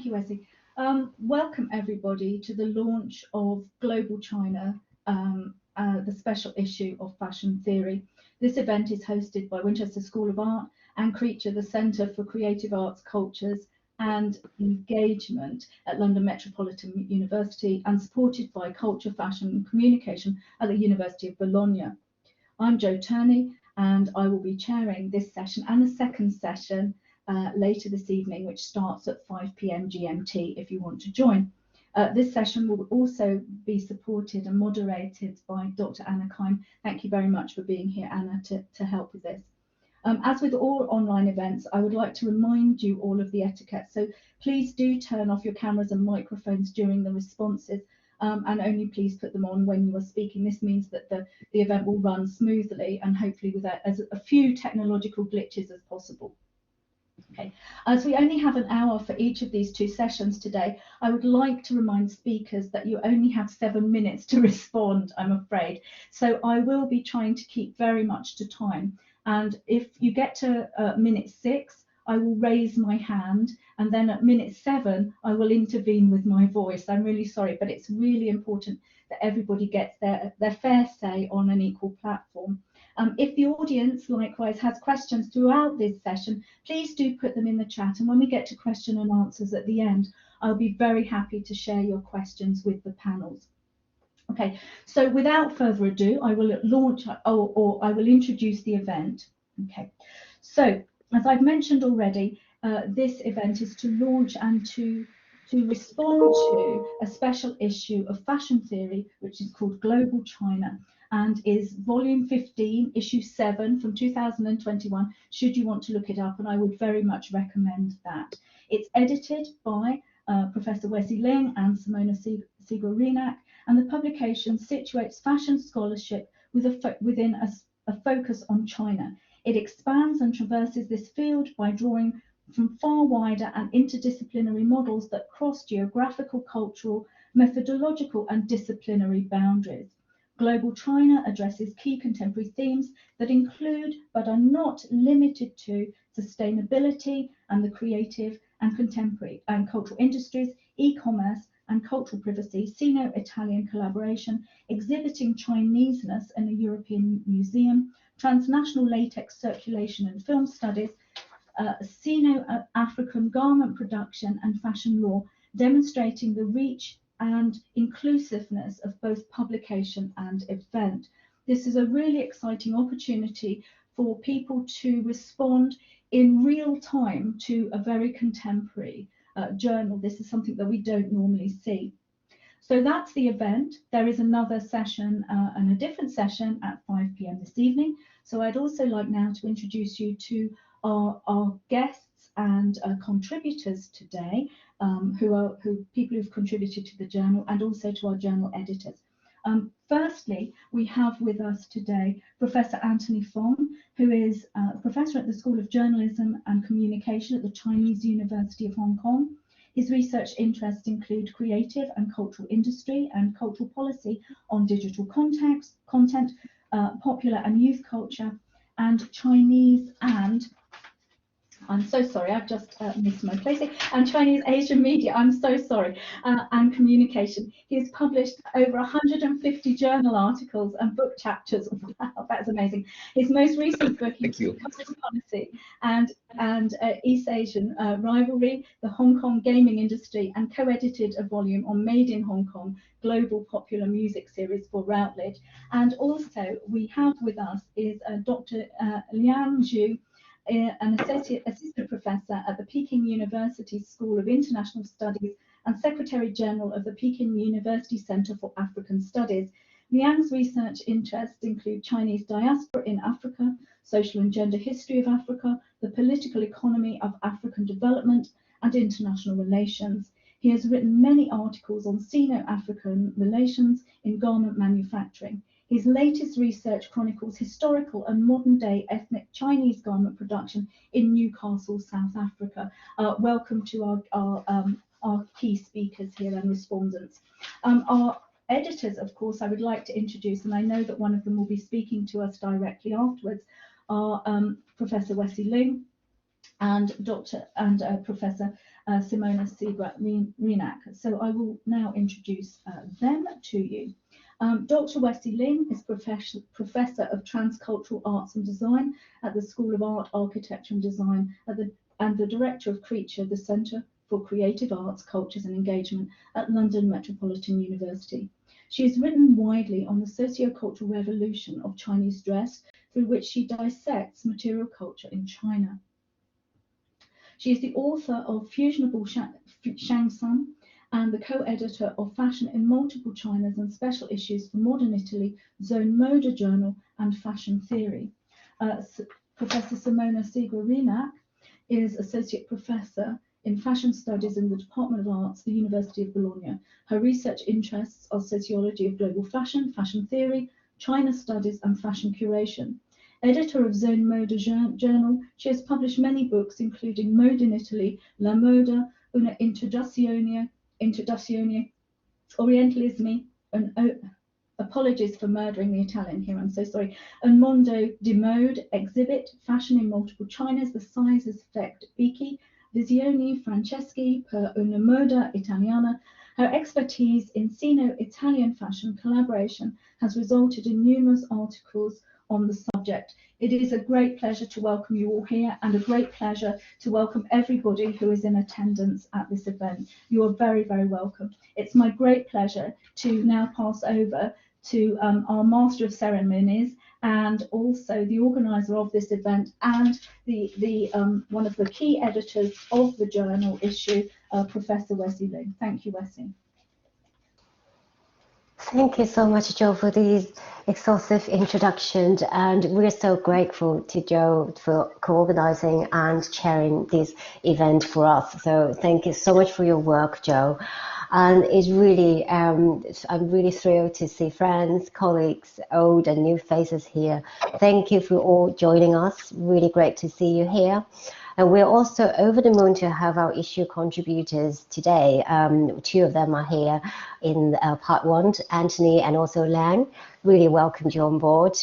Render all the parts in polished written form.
Thank you, Wesley. Welcome everybody to the launch of Global China, the special issue of Fashion Theory. This event is hosted by Winchester School of Art and Creature, the Centre for Creative Arts, Cultures and Engagement at London Metropolitan University, and supported by Culture, Fashion and Communication at the University of Bologna. I'm Jo Turney, and I will be chairing this session and the second session later this evening, which starts at 5 p.m. GMT if you want to join. This session will also be supported and moderated by Dr. Anna Keim. Thank you very much for being here, Anna, to help with this. As with all online events, I would like to remind you all of the etiquette. So please do turn off your cameras and microphones during the responses, and only please put them on when you are speaking. This means that the event will run smoothly and hopefully without as a few technological glitches as possible. Okay, as we only have an hour for each of these two sessions today, I would like to remind speakers that you only have 7 minutes to respond, I'm afraid. So I will be trying to keep very much to time. And if you get to minute 6, I will raise my hand, and then at minute 7, I will intervene with my voice. I'm really sorry, but it's really important that everybody gets their fair say on an equal platform. If the audience likewise has questions throughout this session, please do put them in the chat, and when we get to question and answers at the end, I'll be very happy to share your questions with the panels. Okay, so without further ado, I will launch or I will introduce the event. Okay, so as I've mentioned already, this event is to launch and to respond to a special issue of Fashion Theory, which is called Global China, and is volume 15, issue 7 from 2021, should you want to look it up, and I would very much recommend that. It's edited by Professor Wesley Ling and Simona Sigorinak, and the publication situates fashion scholarship within a focus on China. It expands and traverses this field by drawing from far wider and interdisciplinary models that cross geographical, cultural, methodological and disciplinary boundaries. Global China addresses key contemporary themes that include, but are not limited to, sustainability and the creative and contemporary and cultural industries, e-commerce and cultural privacy, Sino-Italian collaboration, exhibiting Chineseness in a European museum, transnational latex circulation and film studies, Sino-African garment production and fashion law, demonstrating the reach and inclusiveness of both publication and event. This is a really exciting opportunity for people to respond in real time to a very contemporary journal. This is something that we don't normally see. So that's the event. There is another session and a different session at 5 p.m. this evening. So I'd also like now to introduce you to our guests and contributors today, people who've contributed to the journal, and also to our journal editors. Firstly, we have with us today Professor Anthony Fong, who is a professor at the School of Journalism and Communication at the Chinese University of Hong Kong. His research interests include creative and cultural industry and cultural policy on digital content, popular and youth culture, and Chinese and I'm so sorry, I've just missed my place here. And Chinese Asian media, I'm so sorry, and communication. He has published over 150 journal articles and book chapters. Wow, that's amazing. His most recent book is Cultural Policy and East Asian Rivalry, the Hong Kong gaming industry, and co-edited a volume on Made in Hong Kong, global popular music series for Routledge. And also we have with us is Dr. Liang Zhu, an assistant professor at the Peking University School of International Studies and Secretary General of the Peking University Center for African Studies. Liang's research interests include Chinese diaspora in Africa, social and gender history of Africa, the political economy of African development, and international relations. He has written many articles on Sino-African relations in garment manufacturing. His latest research chronicles historical and modern-day ethnic Chinese garment production in Newcastle, South Africa. Welcome to our key speakers here and respondents. Our editors, of course, I would like to introduce, and I know that one of them will be speaking to us directly afterwards, are Professor Wesley Ling and Professor Simona Sigrat-Renak. So I will now introduce them to you. Dr. Wesley Ling is Professor of Transcultural Arts and Design at the School of Art, Architecture and Design and the Director of CREATURE, the Centre for Creative Arts, Cultures and Engagement at London Metropolitan University. She has written widely on the socio-cultural revolution of Chinese dress, through which she dissects material culture in China. She is the author of Fusionable Shangsun and the co-editor of Fashion in Multiple Chinas and Special Issues for Modern Italy, Zone Moda Journal and Fashion Theory. Professor Simona Sigrat-Renak is Associate Professor in Fashion Studies in the Department of Arts, the University of Bologna. Her research interests are sociology of global fashion, fashion theory, China studies and fashion curation. Editor of Zone Moda Journal, she has published many books, including Mode in Italy, La Moda, Una Introduzione Orientalismi, and apologies for murdering the Italian here, I'm so sorry, Un Mondo di Mode, Exhibit, Fashion in Multiple Chinas, The Sizes Effect, Biki, Visioni Franceschi per una moda italiana. Her expertise in Sino-Italian fashion collaboration has resulted in numerous articles on the subject. It is a great pleasure to welcome you all here and a great pleasure to welcome everybody who is in attendance at this event. You are very, very welcome. It's my great pleasure to now pass over to our Master of Ceremonies and also the organizer of this event and the one of the key editors of the journal issue, Professor Wesley Ling. Thank you, Wesley. Thank you so much, Jo, for these exhaustive introductions, and we're so grateful to Jo for co-organizing and chairing this event for us. So thank you so much for your work, Jo. And it's really, I'm really thrilled to see friends, colleagues, old and new faces here. Thank you for all joining us. Really great to see you here. And we're also over the moon to have our issue contributors today. Two of them are here in part one, Anthony and also Lang. Really welcomed you on board.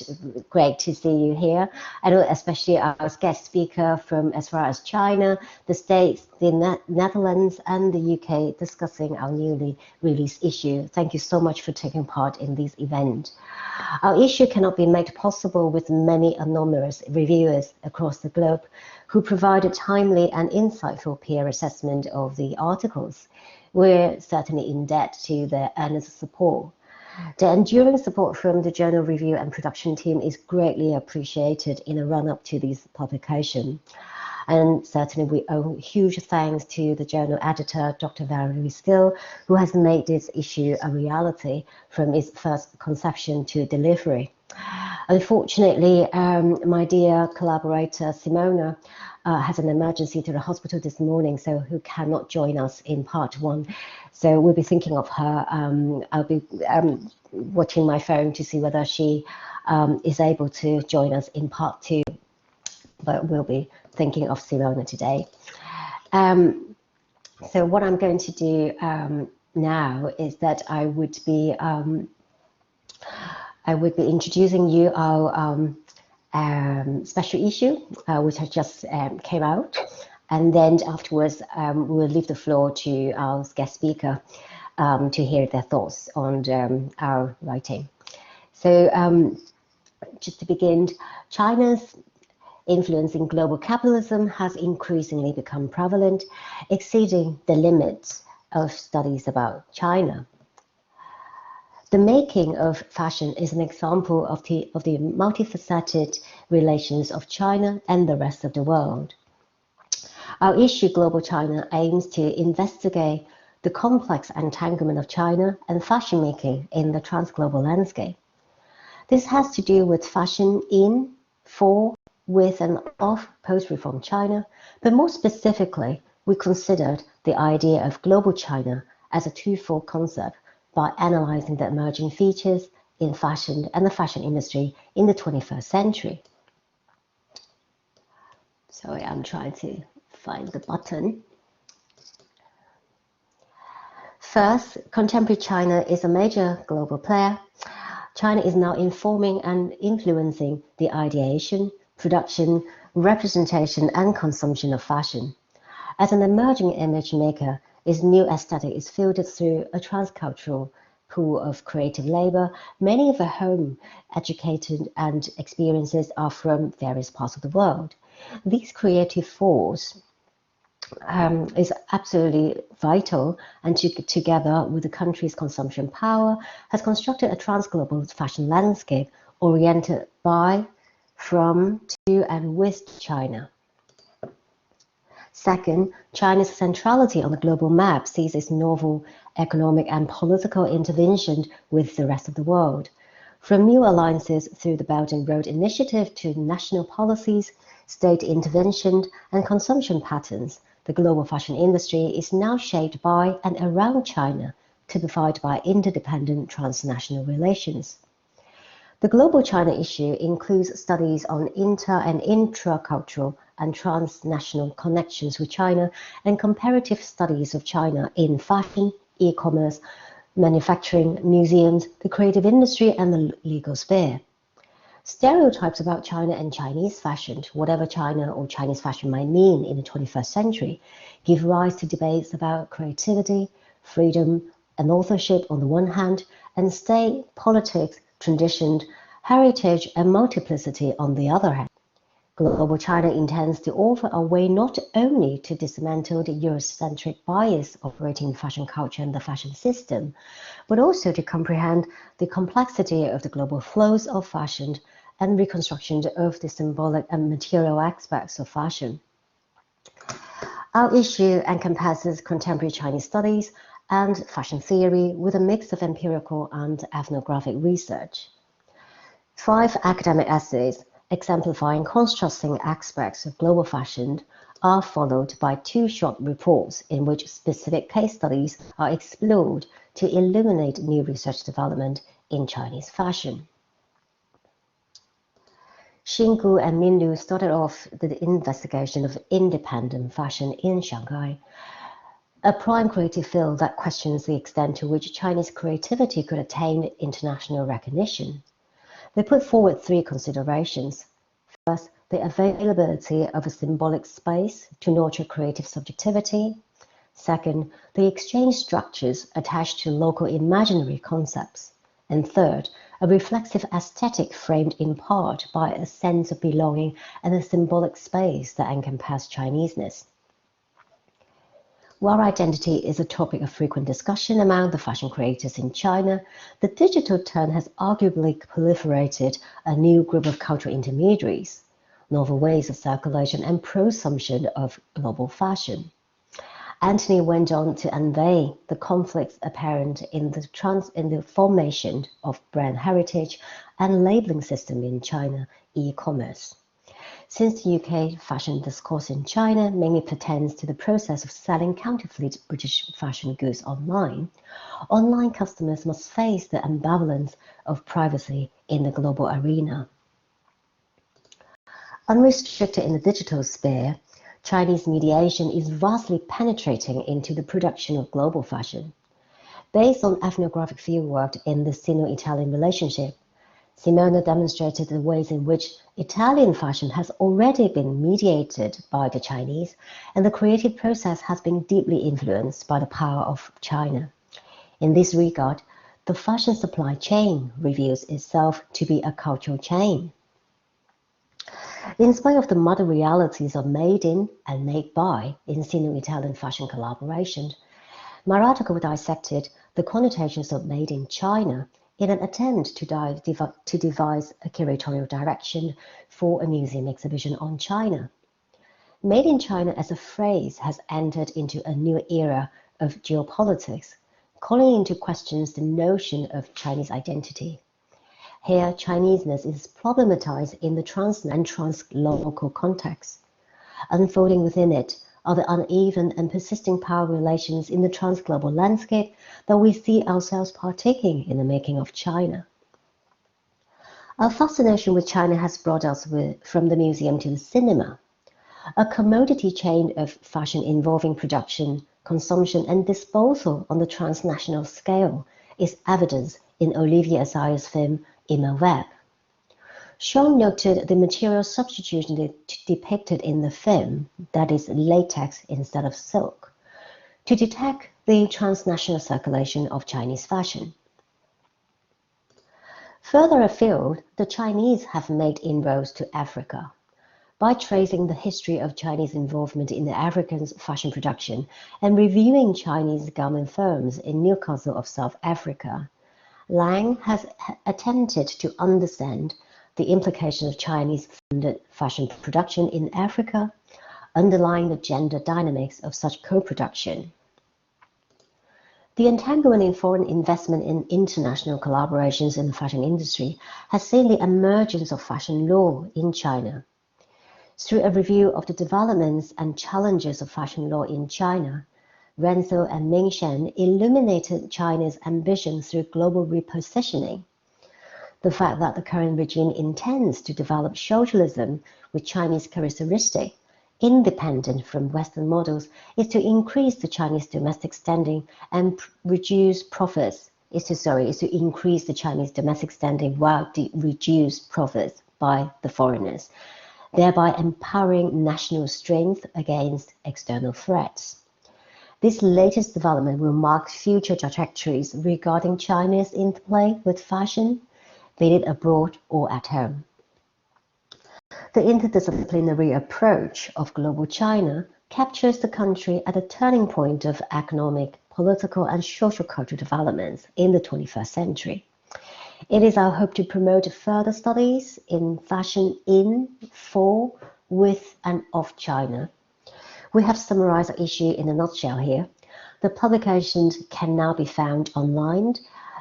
Great to see you here. And especially our guest speaker from as far as China, the States, the Netherlands and the UK discussing our newly released issue. Thank you so much for taking part in this event. Our issue cannot be made possible with many anonymous reviewers across the globe who provide a timely and insightful peer assessment of the articles. We're certainly in debt to their earnest support. The enduring support from the journal review and production team is greatly appreciated in a run-up to this publication. And certainly we owe huge thanks to the journal editor, Dr. Valerie Still, who has made this issue a reality from its first conception to delivery. Unfortunately, my dear collaborator, Simona, has an emergency to the hospital this morning, so who cannot join us in part one. So we'll be thinking of her. I'll be watching my phone to see whether she is able to join us in part two, but we'll be thinking of Simona today. So what I'm going to do now is that I would be introducing you our special issue, which has just came out, and then afterwards we'll leave the floor to our guest speaker to hear their thoughts on our writing. So just to begin, China's influence in global capitalism has increasingly become prevalent, exceeding the limits of studies about China. The making of fashion is an example of the multifaceted relations of China and the rest of the world. Our issue, Global China, aims to investigate the complex entanglement of China and fashion making in the transglobal landscape. This has to do with fashion in, for, with and of post-reform China, but more specifically, we considered the idea of global China as a twofold concept by analyzing the emerging features in fashion and the fashion industry in the 21st century. Sorry, I'm trying to find the button. First, contemporary China is a major global player. China is now informing and influencing the ideation, production, representation and consumption of fashion. As an emerging image maker, its new aesthetic is filtered through a transcultural pool of creative labor. Many of the home educated and experiences are from various parts of the world. These creative force is absolutely vital, and together with the country's consumption power, has constructed a transglobal fashion landscape oriented by, from, to, and with China. Second, China's centrality on the global map sees its novel economic and political intervention with the rest of the world. From new alliances through the Belt and Road Initiative to national policies, state intervention, and consumption patterns, the global fashion industry is now shaped by and around China, typified by interdependent transnational relations. The global China issue includes studies on inter- and intracultural and transnational connections with China and comparative studies of China in fashion, e-commerce, manufacturing, museums, the creative industry, and the legal sphere. Stereotypes about China and Chinese fashion, whatever China or Chinese fashion might mean in the 21st century, give rise to debates about creativity, freedom, and authorship on the one hand, and state, politics, tradition, heritage, and multiplicity on the other hand. Global China intends to offer a way not only to dismantle the Eurocentric bias operating in fashion culture and the fashion system, but also to comprehend the complexity of the global flows of fashion and reconstruction of the symbolic and material aspects of fashion. Our issue encompasses contemporary Chinese studies and fashion theory with a mix of empirical and ethnographic research. 5 academic essays exemplifying contrasting aspects of global fashion are followed by 2 short reports in which specific case studies are explored to illuminate new research development in Chinese fashion. Xingu and Minlu started off the investigation of independent fashion in Shanghai, a prime creative field that questions the extent to which Chinese creativity could attain international recognition. They put forward 3 considerations. First, the availability of a symbolic space to nurture creative subjectivity. Second, the exchange structures attached to local imaginary concepts. And third, a reflexive aesthetic framed in part by a sense of belonging and a symbolic space that encompasses Chineseness. While identity is a topic of frequent discussion among the fashion creators in China, the digital turn has arguably proliferated a new group of cultural intermediaries, novel ways of circulation and prosumption of global fashion. Anthony went on to unveil the conflicts apparent in the formation of brand heritage and labeling system in China e-commerce. Since the UK fashion discourse in China mainly pertains to the process of selling counterfeit British fashion goods online, online customers must face the ambivalence of privacy in the global arena. Unrestricted in the digital sphere, Chinese mediation is vastly penetrating into the production of global fashion. Based on ethnographic fieldwork in the Sino-Italian relationship, Simona demonstrated the ways in which Italian fashion has already been mediated by the Chinese, and the creative process has been deeply influenced by the power of China. In this regard, the fashion supply chain reveals itself to be a cultural chain. In spite of the muddy realities of made in and made by in Sino-Italian fashion collaboration, my article dissected the connotations of made in China in an attempt to devise a curatorial direction for a museum exhibition on China. Made in China as a phrase has entered into a new era of geopolitics, calling into questions the notion of Chinese identity. Here, Chineseness is problematized in the trans and translocal context. Unfolding within it are the uneven and persisting power relations in the transglobal landscape that we see ourselves partaking in the making of China. Our fascination with China has brought us from the museum to the cinema, a commodity chain of fashion involving production, consumption, and disposal on the transnational scale is evidence in Olivier Assayas's film Immerweb. Sean noted the material substitution depicted in the film, that is latex instead of silk, to detect the transnational circulation of Chinese fashion. Further afield, the Chinese have made inroads to Africa. By tracing the history of Chinese involvement in the African fashion production and reviewing Chinese garment firms in Newcastle of South Africa, Lang has attempted to understand the implications of Chinese-funded fashion production in Africa, underlying the gender dynamics of such co-production. The entanglement in foreign investment in international collaborations in the fashion industry has seen the emergence of fashion law in China. Through a review of the developments and challenges of fashion law in China, Renzo and Mingshan illuminated China's ambition through global repositioning. The fact that the current regime intends to develop socialism with Chinese characteristics, independent from Western models, is to increase the Chinese domestic standing and reduce profits. Is to increase the Chinese domestic standing while reduce profits by the foreigners, thereby empowering national strength against external threats. This latest development will mark future trajectories regarding China's interplay with fashion, be it abroad or at home. The interdisciplinary approach of global China captures the country at a turning point of economic, political, and social cultural developments in the 21st century. It is our hope to promote further studies in fashion in, for, with, and of China. We have summarized the issue in a nutshell here. The publications can now be found online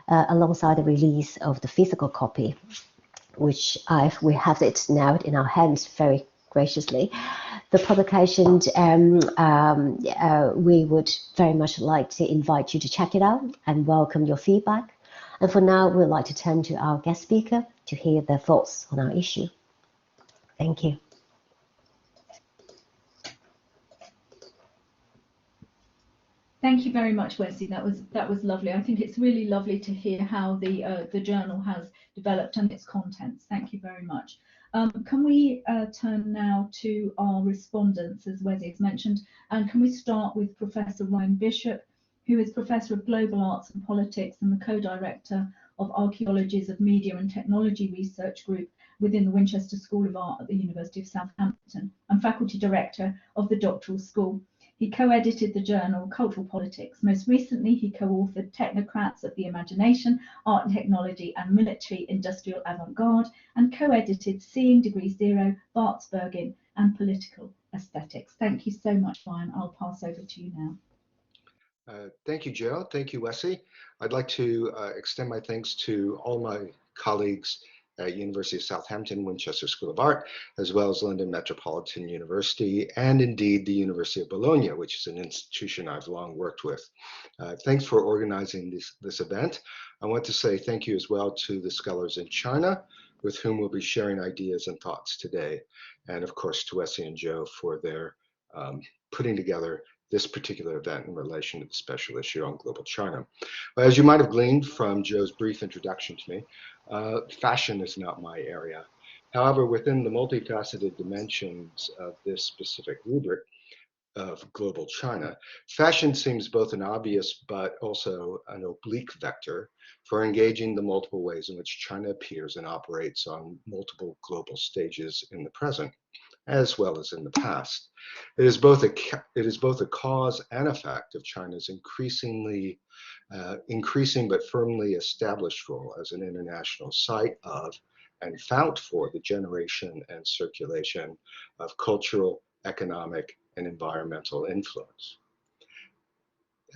alongside the release of the physical copy, which we have it now in our hands very graciously. The publications, we would very much like to invite you to check it out and welcome your feedback. And for now, we'd like to turn to our guest speaker to hear their thoughts on our issue. Thank you. Thank you very much, Wesley. That was lovely. I think it's really lovely to hear how the journal has developed and its contents. Thank you very much. Can we turn now to our respondents, as Wesley has mentioned, and can we start with Professor Ryan Bishop, who is Professor of Global Arts and Politics and the Co-Director of Archaeologies of Media and Technology Research Group within the Winchester School of Art at the University of Southampton, and Faculty Director of the Doctoral School. He co-edited the journal Cultural Politics. Most recently, he co-authored Technocrats of the Imagination, Art and Technology and Military Industrial Avant-Garde, and co-edited Seeing Degree Zero, Bartsbergen and Political Aesthetics. Thank you so much, Ryan. I'll pass over to you now. Thank you, Jill. Thank you, Wesley. I'd like to extend my thanks to all my colleagues at University of Southampton, Winchester School of Art, as well as London Metropolitan University, and indeed the University of Bologna, which is an institution I've long worked with. Thanks for organizing this event. I want to say thank you as well to the scholars in China, with whom we'll be sharing ideas and thoughts today. And of course to Wesley and Joe for their putting together this particular event in relation to the special issue on global China. But as you might have gleaned from Joe's brief introduction to me, fashion is not my area. However, within the multifaceted dimensions of this specific rubric of global China, fashion seems both an obvious but also an oblique vector for engaging the multiple ways in which China appears and operates on multiple global stages in the present, as well as in the past. It is both a cause and effect of China's increasing but firmly established role as an international site of and fount for the generation and circulation of cultural, economic, and environmental influence.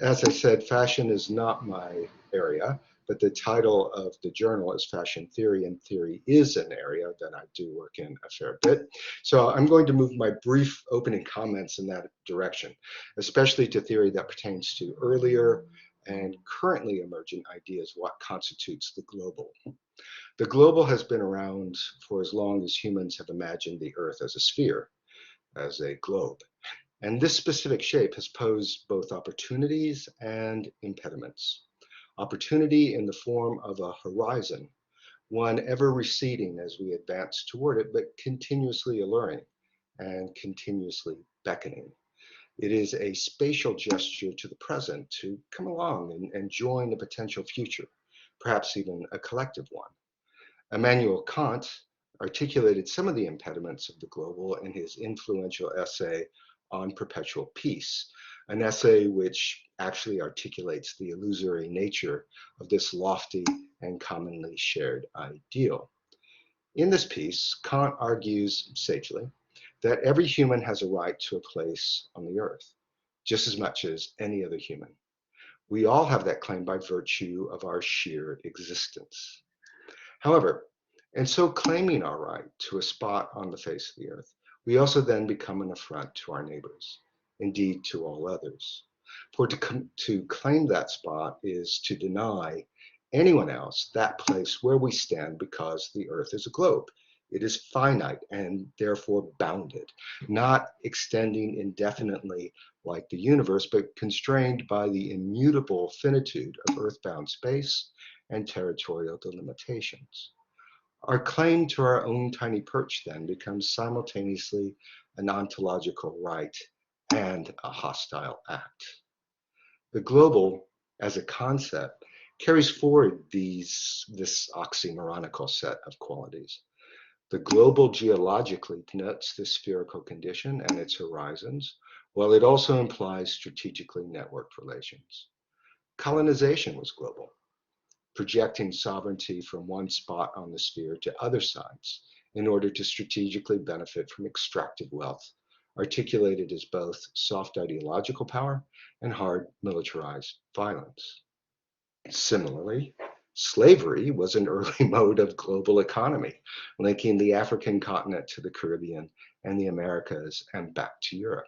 As I said, fashion is not my area, but the title of the journal is Fashion Theory, and theory is an area that I do work in a fair bit. So I'm going to move my brief opening comments in that direction, especially to theory that pertains to earlier and currently emergent ideas of what constitutes the global. The global has been around for as long as humans have imagined the Earth as a sphere, as a globe. And this specific shape has posed both opportunities and impediments. Opportunity in the form of a horizon one ever receding as we advance toward it, but continuously alluring and continuously beckoning. It is a spatial gesture to the present to come along and join the potential future, perhaps even a collective one. Immanuel Kant articulated some of the impediments of the global in his influential essay on perpetual peace, an essay which actually articulates the illusory nature of this lofty and commonly shared ideal. In this piece, Kant argues sagely that every human has a right to a place on the earth, just as much as any other human. We all have that claim by virtue of our sheer existence. However, in so claiming our right to a spot on the face of the earth, we also then become an affront to our neighbors, indeed to all others. For to claim that spot is to deny anyone else that place where we stand, because the earth is a globe. It is finite and therefore bounded, not extending indefinitely like the universe, but constrained by the immutable finitude of earthbound space and territorial delimitations. Our claim to our own tiny perch then becomes simultaneously an ontological right and a hostile act. The global, as a concept, carries forward this oxymoronical set of qualities. The global geologically denotes the spherical condition and its horizons, while it also implies strategically networked relations. Colonization was global, projecting sovereignty from one spot on the sphere to other sides in order to strategically benefit from extractive wealth, articulated as both soft ideological power and hard militarized violence. Similarly, slavery was an early mode of global economy, linking the African continent to the Caribbean and the Americas and back to Europe.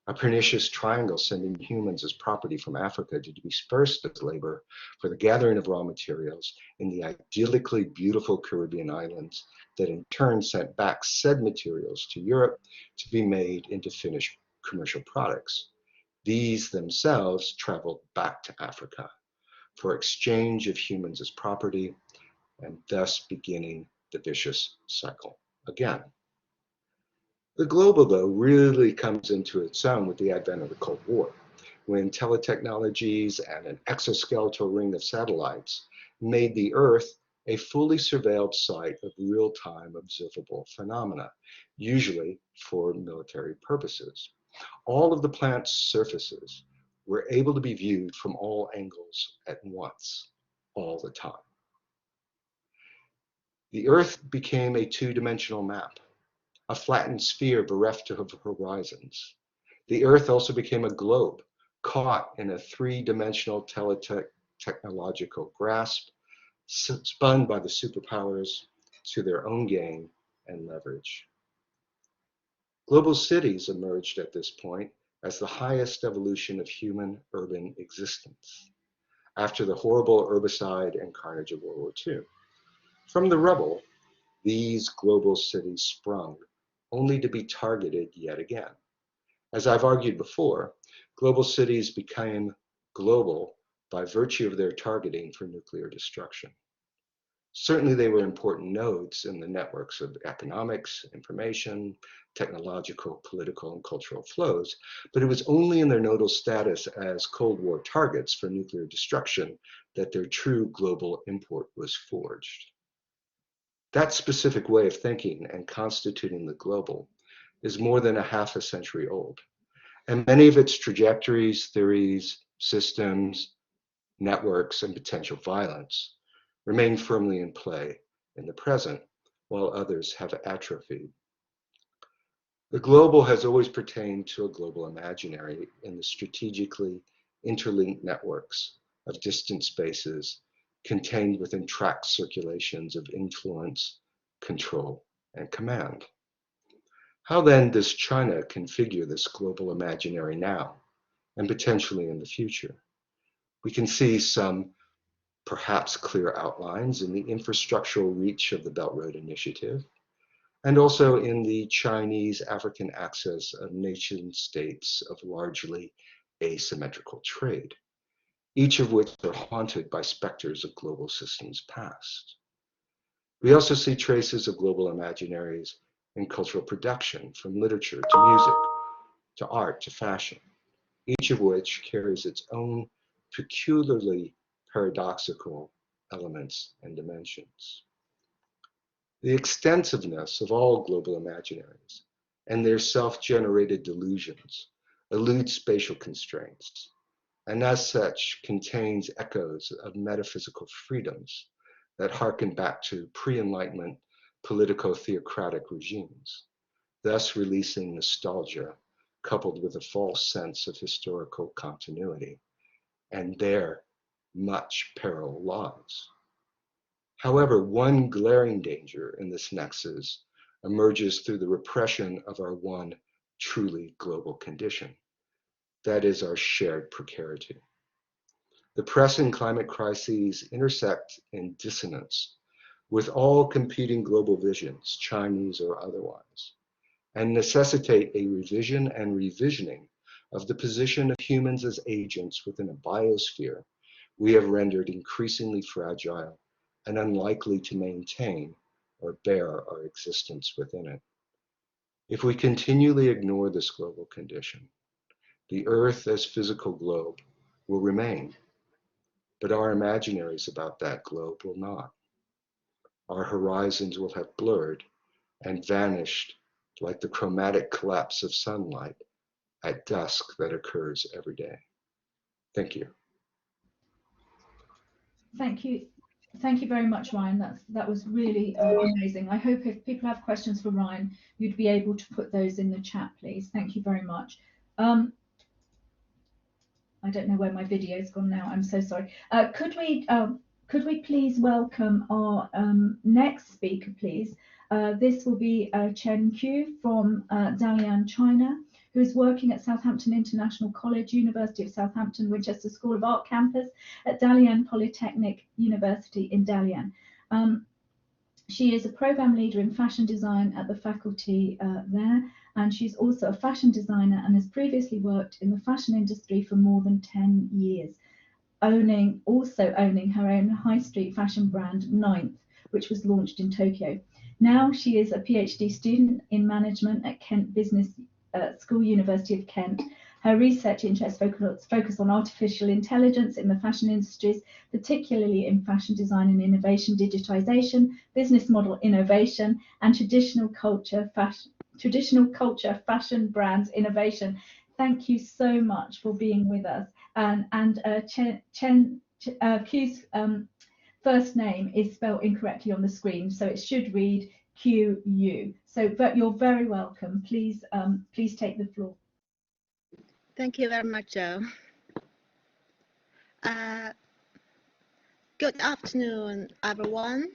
A pernicious triangle sending humans as property from Africa to be dispersed as labor for the gathering of raw materials in the idyllically beautiful Caribbean islands that in turn sent back said materials to Europe to be made into finished commercial products. These themselves traveled back to Africa for exchange of humans as property, and thus beginning the vicious cycle again. The global, though, really comes into its own with the advent of the Cold War, when teletechnologies and an exoskeletal ring of satellites made the Earth a fully surveilled site of real-time observable phenomena, usually for military purposes. All of the planet's surfaces were able to be viewed from all angles at once, all the time. The Earth became a two-dimensional map, a flattened sphere bereft of horizons. The Earth also became a globe, caught in a three-dimensional technological grasp, spun by the superpowers to their own gain and leverage. Global cities emerged at this point as the highest evolution of human urban existence, after the horrible herbicide and carnage of World War II. From the rubble, these global cities sprung, only to be targeted yet again. As I've argued before, global cities became global by virtue of their targeting for nuclear destruction. Certainly they were important nodes in the networks of economics, information, technological, political, and cultural flows, but it was only in their nodal status as Cold War targets for nuclear destruction that their true global import was forged. That specific way of thinking and constituting the global is more than a half a century old, and many of its trajectories, theories, systems, networks, and potential violence remain firmly in play in the present, while others have atrophied. The global has always pertained to a global imaginary in the strategically interlinked networks of distant spaces contained within tracked circulations of influence, control, and command. How then does China configure this global imaginary now, and potentially in the future? We can see some perhaps clear outlines in the infrastructural reach of the Belt Road Initiative, and also in the Chinese-African axis of nation states of largely asymmetrical trade, each of which are haunted by specters of global systems past. We also see traces of global imaginaries in cultural production, from literature to music, to art to fashion, each of which carries its own peculiarly paradoxical elements and dimensions. The extensiveness of all global imaginaries and their self-generated delusions elude spatial constraints, and as such contains echoes of metaphysical freedoms that harken back to pre-Enlightenment politico-theocratic regimes, thus releasing nostalgia coupled with a false sense of historical continuity and their much peril lives. However, one glaring danger in this nexus emerges through the repression of our one truly global condition, that is our shared precarity. The pressing climate crises intersect in dissonance with all competing global visions, Chinese or otherwise, and necessitate a revision and revisioning of the position of humans as agents within a biosphere we have rendered increasingly fragile and unlikely to maintain or bear our existence within it. If we continually ignore this global condition, the Earth as physical globe will remain, but our imaginaries about that globe will not. Our horizons will have blurred and vanished like the chromatic collapse of sunlight at dusk that occurs every day. Thank you. Thank you. Thank you very much, Ryan. That was really amazing. I hope if people have questions for Ryan, you'd be able to put those in the chat, please. Thank you very much. I don't know where my video's gone now. I'm so sorry. Could we please welcome our next speaker, please? This will be Chen Qiu from Dalian, China, who is working at Southampton International College, University of Southampton, Winchester School of Art campus at Dalian Polytechnic University in Dalian. She is a program leader in fashion design at the faculty there, and she's also a fashion designer and has previously worked in the fashion industry for more than 10 years, also owning her own high street fashion brand, Ninth, which was launched in Tokyo. Now she is a PhD student in management at Kent Business School, University of Kent. Her research interests focus on artificial intelligence in the fashion industries, particularly in fashion design and innovation, digitization, business model innovation, and traditional culture, fashion brands innovation. Thank you so much for being with us. And Chen Q's first name is spelled incorrectly on the screen, so it should read Q-U. So, but you're very welcome. Please take the floor. Thank you very much, Joe. Good afternoon, everyone.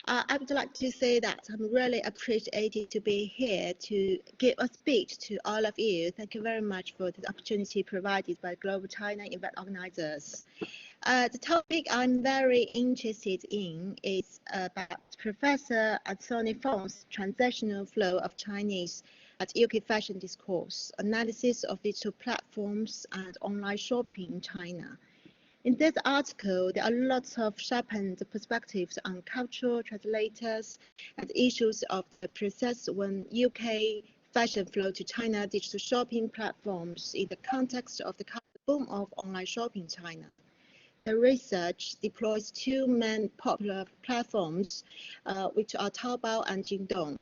I would like to say that I'm really appreciated to be here to give a speech to all of you. Thank you very much for the opportunity provided by Global China event organizers. The topic I'm very interested in is about Professor Anthony Fong's transactional flow of Chinese at UK Fashion Discourse, analysis of digital platforms and online shopping in China. In this article, there are lots of sharpened perspectives on cultural translators and issues of the process when UK fashion flow to China digital shopping platforms in the context of the boom of online shopping in China. The research deploys two main popular platforms, which are Taobao and Jingdong.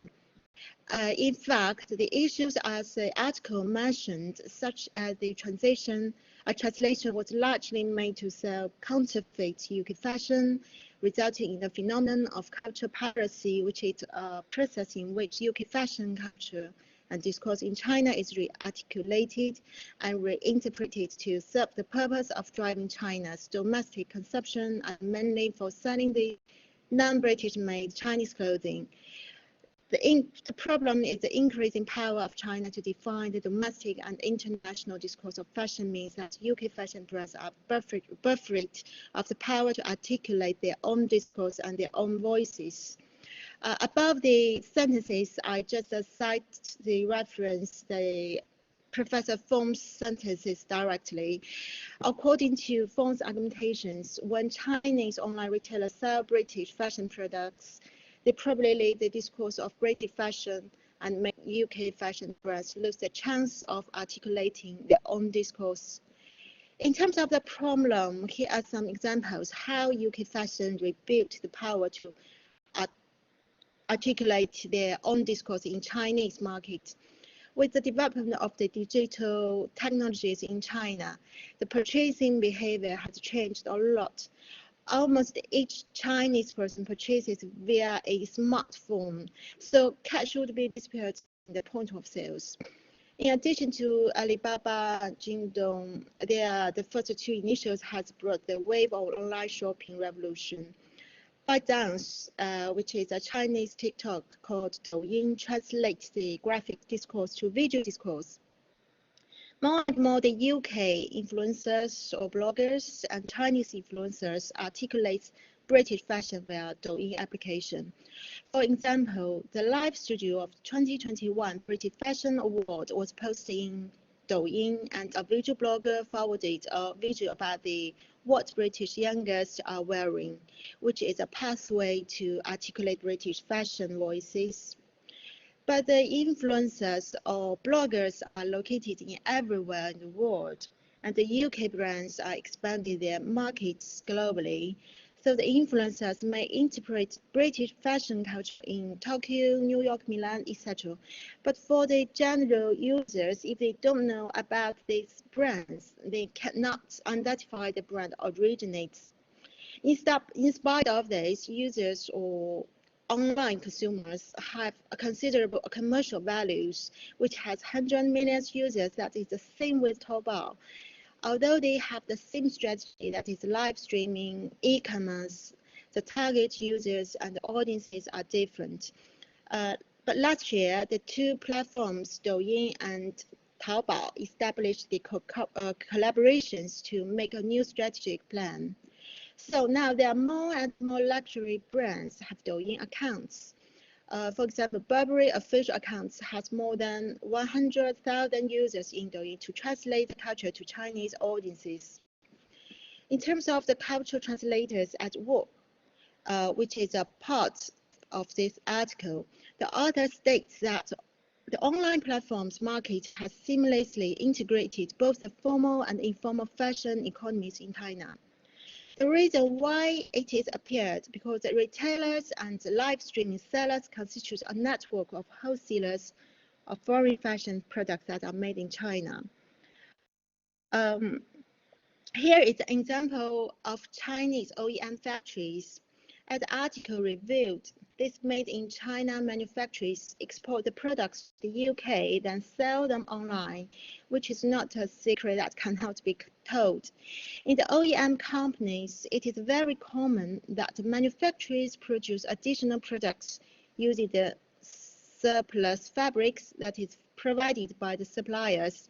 In fact, the issues as the article mentioned, such as the translation was largely made to sell counterfeit UK fashion, resulting in the phenomenon of cultural piracy, which is a process in which UK fashion culture and discourse in China is re-articulated and reinterpreted to serve the purpose of driving China's domestic consumption and mainly for selling the non-British made Chinese clothing. The problem is the increasing power of China to define the domestic and international discourse of fashion means that UK fashion brands are bereft of the power to articulate their own discourse and their own voices. Above the sentences, I just cite the reference, the Professor Fong's sentences directly. According to Fong's argumentations, when Chinese online retailers sell British fashion products, They probably lead the discourse of British fashion and make UK fashion brands lose the chance of articulating their own discourse. In terms of the problem, here are some examples how UK fashion rebuilt the power to articulate their own discourse in Chinese market. With the development of the digital technologies in China, the purchasing behavior has changed a lot. Almost each Chinese person purchases via a smartphone, so cash would be disappeared in the point of sales. In addition to Alibaba and Jingdong, they are the first two initials has brought the wave of online shopping revolution. ByteDance, which is a Chinese TikTok called Douyin, translates the graphic discourse to visual discourse. More and more, the UK influencers or bloggers and Chinese influencers articulate British fashion via Douyin application. For example, the live studio of 2021 British Fashion Award was posted in Douyin, and a visual blogger forwarded a video about what British youngsters are wearing, which is a pathway to articulate British fashion voices. But the influencers or bloggers are located in everywhere in the world, and the UK brands are expanding their markets globally. So the influencers may interpret British fashion culture in Tokyo, New York, Milan, etc. But for the general users, if they don't know about these brands, they cannot identify the brand originates. In spite of this, users or online consumers have a considerable commercial values, which has 100 million users. That is the same with Taobao. Although they have the same strategy, that is live streaming, e-commerce, the target users and the audiences are different. But last year, the two platforms, Douyin and Taobao, established the collaborations to make a new strategic plan. So now there are more and more luxury brands have Douyin accounts. For example, Burberry official accounts has more than 100,000 users in Douyin to translate the culture to Chinese audiences. In terms of the cultural translators at work, which is a part of this article, the author states that the online platforms market has seamlessly integrated both the formal and informal fashion economies in China. The reason why it is appeared because the retailers and the live streaming sellers constitute a network of wholesalers of foreign fashion products that are made in China. Here is an example of Chinese OEM factories. As the article revealed, these made in China manufacturers export the products to the UK, then sell them online, which is not a secret that cannot be told. In the OEM companies, it is very common that the manufacturers produce additional products using the surplus fabrics that is provided by the suppliers.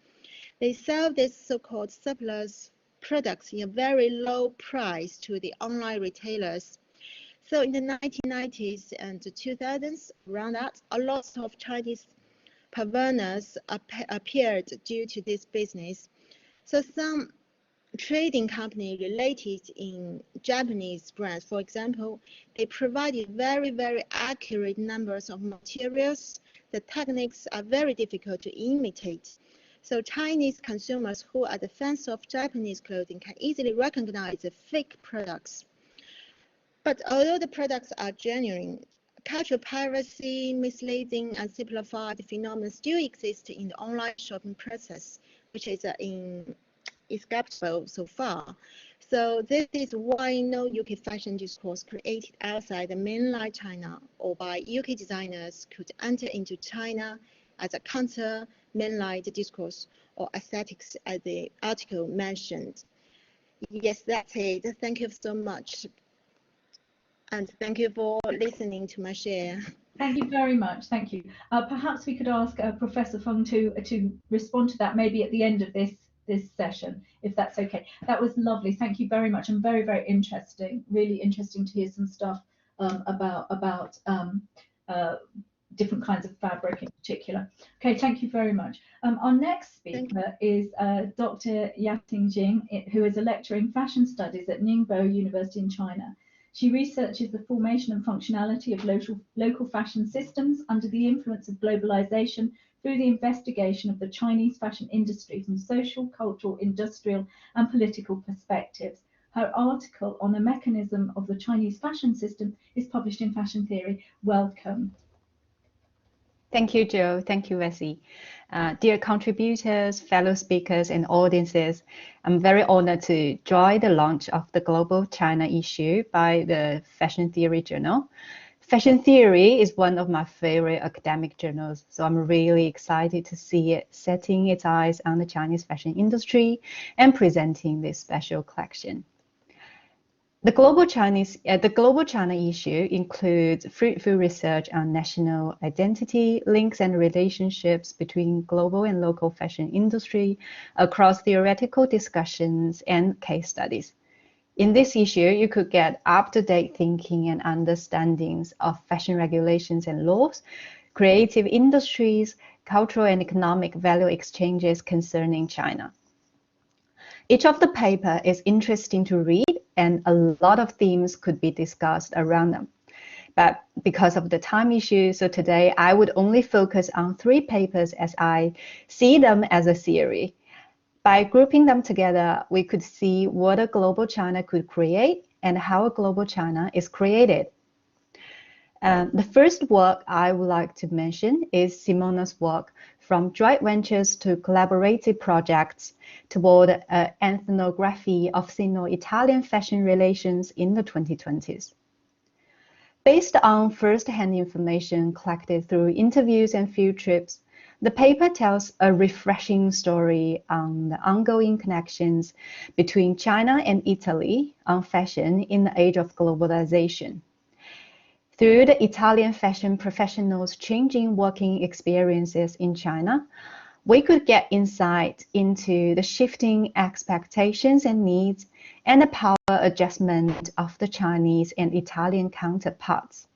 They sell these so-called surplus products in a very low price to the online retailers. So in the 1990s and the 2000s, around that, a lot of Chinese pioneers appeared due to this business. So some trading company related in Japanese brands, for example, they provided very, very accurate numbers of materials. The techniques are very difficult to imitate. So Chinese consumers who are the fans of Japanese clothing can easily recognize the fake products. But although the products are genuine, cultural piracy, misleading, and simplified phenomena still exist in the online shopping process, which is inescapable so far. So this is why no UK fashion discourse created outside the mainland China or by UK designers could enter into China as a counter mainland discourse or aesthetics, as the article mentioned. Yes, that's it. Thank you so much. And thank you for listening to my share. Thank you very much. Thank you. Perhaps we could ask Professor Feng to respond to that maybe at the end of this session, if that's okay. That was lovely. Thank you very much, and very, very interesting. Really interesting to hear some stuff about different kinds of fabric in particular. Okay, thank you very much. Our next speaker is Dr. Yatin Jing, who is a lecturer in fashion studies at Ningbo University in China. She researches the formation and functionality of local fashion systems under the influence of globalization through the investigation of the Chinese fashion industry from social, cultural, industrial, and political perspectives. Her article on the mechanism of the Chinese fashion system is published in Fashion Theory. Welcome. Thank you, Joe. Thank you, Vesey. Dear contributors, fellow speakers, and audiences, I'm very honored to join the launch of the Global China issue by the Fashion Theory Journal. Fashion Theory is one of my favorite academic journals, so I'm really excited to see it setting its eyes on the Chinese fashion industry and presenting this special collection. The Global China issue includes fruitful research on national identity, links and relationships between global and local fashion industry across theoretical discussions and case studies. In this issue, you could get up-to-date thinking and understandings of fashion regulations and laws, creative industries, cultural and economic value exchanges concerning China. Each of the paper is interesting to read, and a lot of themes could be discussed around them. But because of the time issue, so today I would only focus on 3 papers as I see them as a series. By grouping them together, we could see what a global China could create and how a global China is created. The first work I would like to mention is Simona's work, From Joint Ventures to Collaborative Projects toward an ethnography of Sino-Italian fashion relations in the 2020s. Based on first-hand information collected through interviews and field trips, the paper tells a refreshing story on the ongoing connections between China and Italy on fashion in the age of globalization. Through the Italian fashion professionals' changing working experiences in China, we could get insight into the shifting expectations and needs and the power adjustment of the Chinese and Italian counterparts.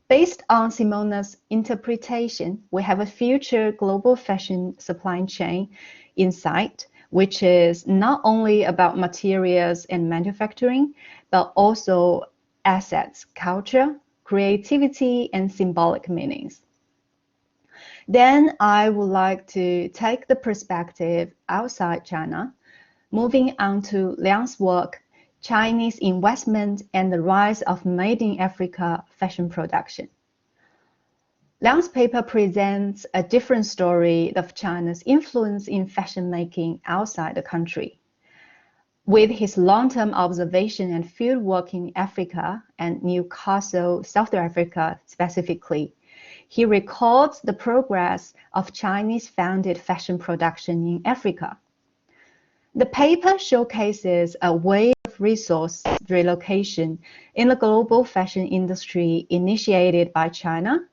Based on Simona's interpretation, we have a future global fashion supply chain insight, which is not only about materials and manufacturing, but also assets, culture, creativity, and symbolic meanings. Then I would like to take the perspective outside China, moving on to Liang's work, Chinese Investment and the Rise of Made in Africa Fashion Production. Liang's paper presents a different story of China's influence in fashion making outside the country. With his long-term observation and field work in Africa and Newcastle, South Africa specifically, he records the progress of Chinese-founded fashion production in Africa. The paper showcases a wave of resource relocation in the global fashion industry initiated by China,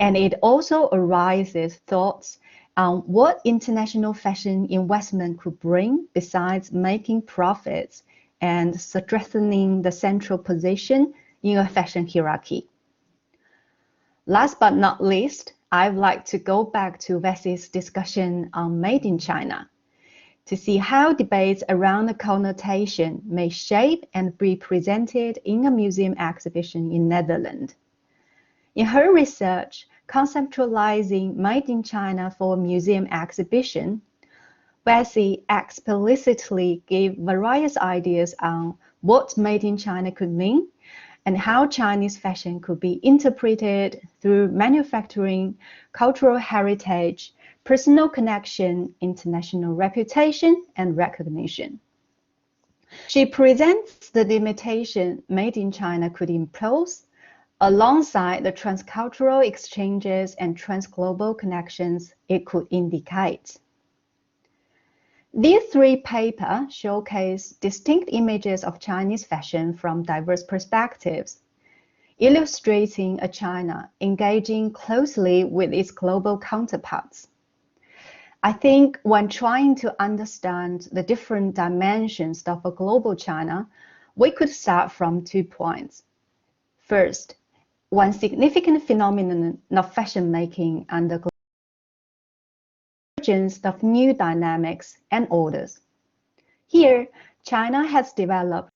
and it also arises thoughts on what international fashion investment could bring besides making profits and strengthening the central position in a fashion hierarchy. Last but not least, I'd like to go back to Vesey's discussion on Made in China to see how debates around the connotation may shape and be presented in a museum exhibition in Netherlands. In her research, Conceptualizing Made in China for a Museum Exhibition, Vesey explicitly gave various ideas on what Made in China could mean and how Chinese fashion could be interpreted through manufacturing, cultural heritage, personal connection, international reputation, and recognition. She presents the limitation Made in China could impose alongside the transcultural exchanges and transglobal connections it could indicate. These 3 papers showcase distinct images of Chinese fashion from diverse perspectives, illustrating a China engaging closely with its global counterparts. I think when trying to understand the different dimensions of a global China, we could start from 2 points. First, one significant phenomenon of fashion making under the emergence of new dynamics and orders. Here, China has developed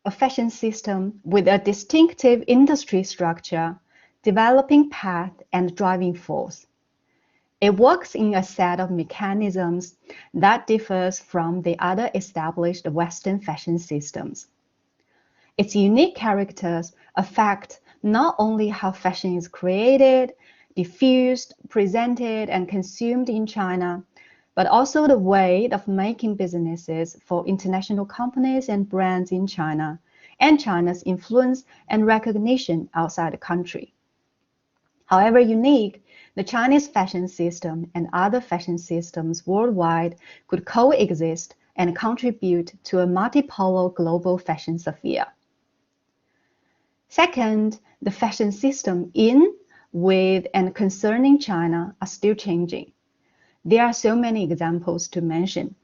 a fashion system with a distinctive industry structure, developing path, and driving force. It works in a set of mechanisms that differs from the other established Western fashion systems. Its unique characters affect not only how fashion is created, diffused, presented, and consumed in China, but also the way of making businesses for international companies and brands in China, and China's influence and recognition outside the country. However unique, the Chinese fashion system and other fashion systems worldwide could coexist and contribute to a multipolar global fashion sphere. Second, the fashion system in, with, and concerning China are still changing. There are so many examples to mention.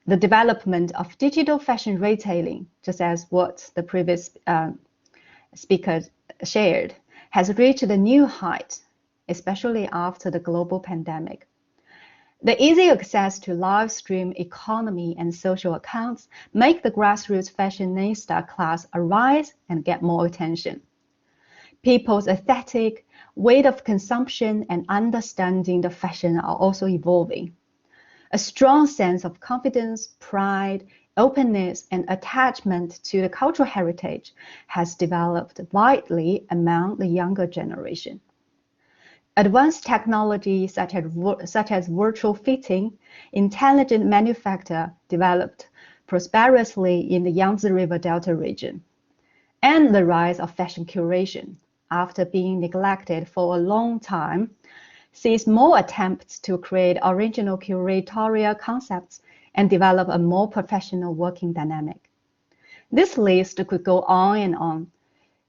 The development of digital fashion retailing, just as what the previous speaker shared, has reached a new height, especially after the global pandemic. The easy access to live stream economy and social accounts make the grassroots fashionista class arise and get more attention. People's aesthetic, way of consumption, and understanding the fashion are also evolving. A strong sense of confidence, pride, openness, and attachment to the cultural heritage has developed widely among the younger generation. Advanced technologies such as virtual fitting, intelligent manufacture developed prosperously in the Yangtze River Delta region, and the rise of fashion curation, after being neglected for a long time, sees more attempts to create original curatorial concepts and develop a more professional working dynamic. This list could go on and on.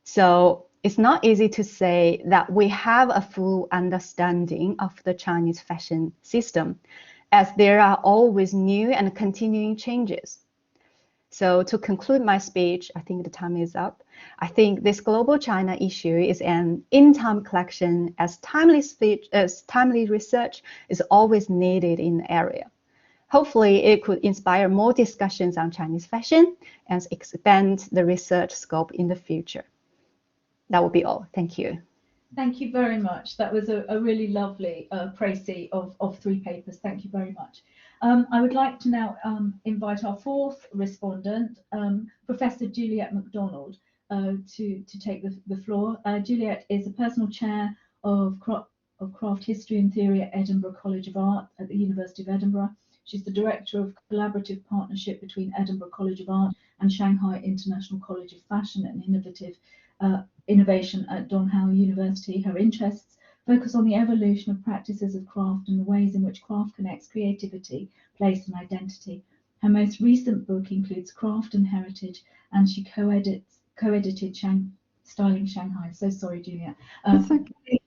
So it's not easy to say that we have a full understanding of the Chinese fashion system, as there are always new and continuing changes. So to conclude my speech, I think the time is up. I think this global China issue is an in-time collection, as timely research is always needed in the area. Hopefully, it could inspire more discussions on Chinese fashion and expand the research scope in the future. That will be all. Thank you. Thank you very much. That was a really lovely précis of 3 papers. Thank you very much. I would like to now invite our 4th respondent, Professor Juliette Mcdonald, to take the floor. Juliette is a personal chair of craft history and theory at Edinburgh College of Art at the University of Edinburgh. She's the director of collaborative partnership between Edinburgh College of Art and Shanghai International College of Fashion and Innovation at Donghao University. Her interests focus on the evolution of practices of craft and the ways in which craft connects creativity, place, and identity. Her most recent book includes Craft and Heritage, and she co-edited Styling Shanghai. So sorry, Juliette.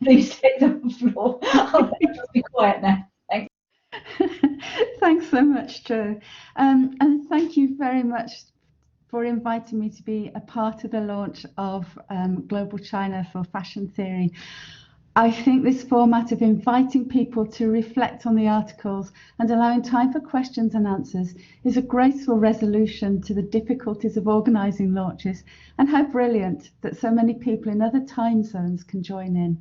Please take the floor. I'll just be quiet now. Thanks. Thanks so much, Jo. And thank you very much for inviting me to be a part of the launch of Global China for Fashion Theory. I think this format of inviting people to reflect on the articles and allowing time for questions and answers is a graceful resolution to the difficulties of organising launches, and how brilliant that so many people in other time zones can join in.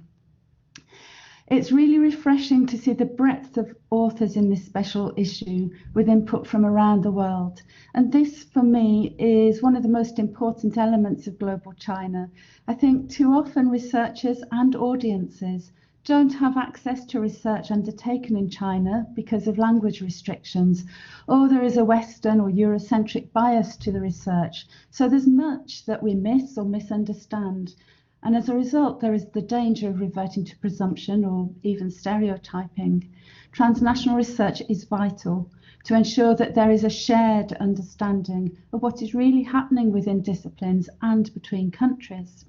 It's really refreshing to see the breadth of authors in this special issue with input from around the world. And this, for me, is one of the most important elements of Global China. I think too often researchers and audiences don't have access to research undertaken in China because of language restrictions, or there is a Western or Eurocentric bias to the research. So there's much that we miss or misunderstand. And as a result, there is the danger of reverting to presumption or even stereotyping. Transnational research is vital to ensure that there is a shared understanding of what is really happening within disciplines and between countries.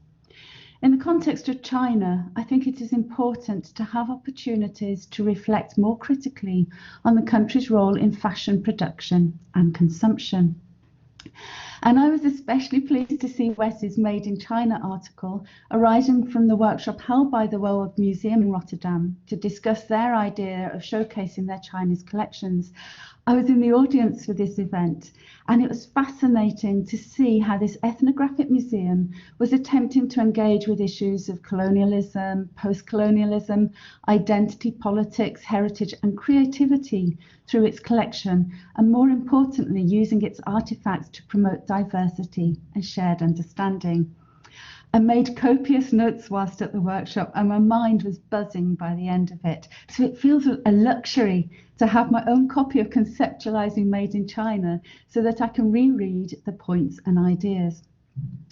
In the context of China, I think it is important to have opportunities to reflect more critically on the country's role in fashion production and consumption. And I was especially pleased to see Wes's Made in China article arising from the workshop held by the World Museum in Rotterdam to discuss their idea of showcasing their Chinese collections. I was in the audience for this event, and it was fascinating to see how this ethnographic museum was attempting to engage with issues of colonialism, post-colonialism, identity politics, heritage and creativity through its collection, and more importantly, using its artifacts to promote diversity and shared understanding. I made copious notes whilst at the workshop, and my mind was buzzing by the end of it. So it feels a luxury to have my own copy of Conceptualizing Made in China so that I can reread the points and ideas.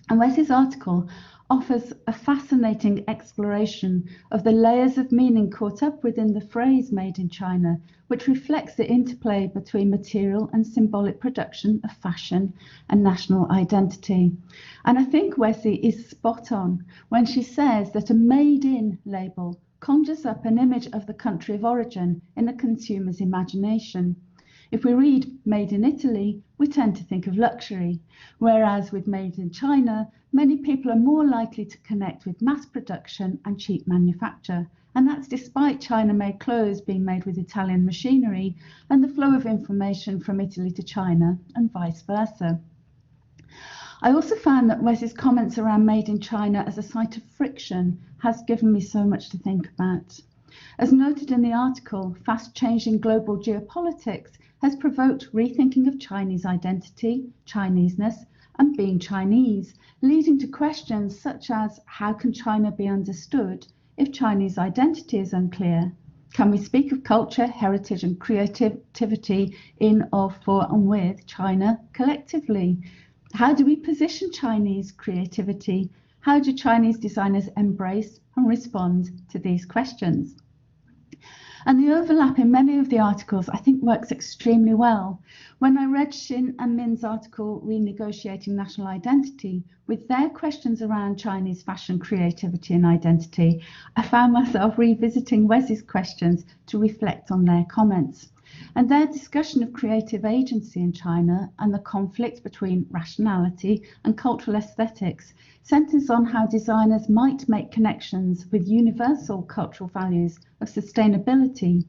And Wes's article offers a fascinating exploration of the layers of meaning caught up within the phrase Made in China, which reflects the interplay between material and symbolic production of fashion and national identity. And I think Wesi is spot on when she says that a made in label conjures up an image of the country of origin in a consumer's imagination. If we read Made in Italy, we tend to think of luxury, whereas with Made in China, many people are more likely to connect with mass production and cheap manufacture. And that's despite China-made clothes being made with Italian machinery and the flow of information from Italy to China and vice versa. I also found that Wes's comments around Made in China as a site of friction has given me so much to think about. As noted in the article, fast-changing global geopolitics has provoked rethinking of Chinese identity, Chineseness, and being Chinese, leading to questions such as how can China be understood if Chinese identity is unclear? Can we speak of culture, heritage, and creativity in, of, for, and with China collectively? How do we position Chinese creativity? How do Chinese designers embrace and respond to these questions? And the overlap in many of the articles, I think, works extremely well. When I read Xin and Min's article, Renegotiating National Identity, with their questions around Chinese fashion, creativity and identity, I found myself revisiting Wes's questions to reflect on their comments. And their discussion of creative agency in China and the conflict between rationality and cultural aesthetics centers on how designers might make connections with universal cultural values of sustainability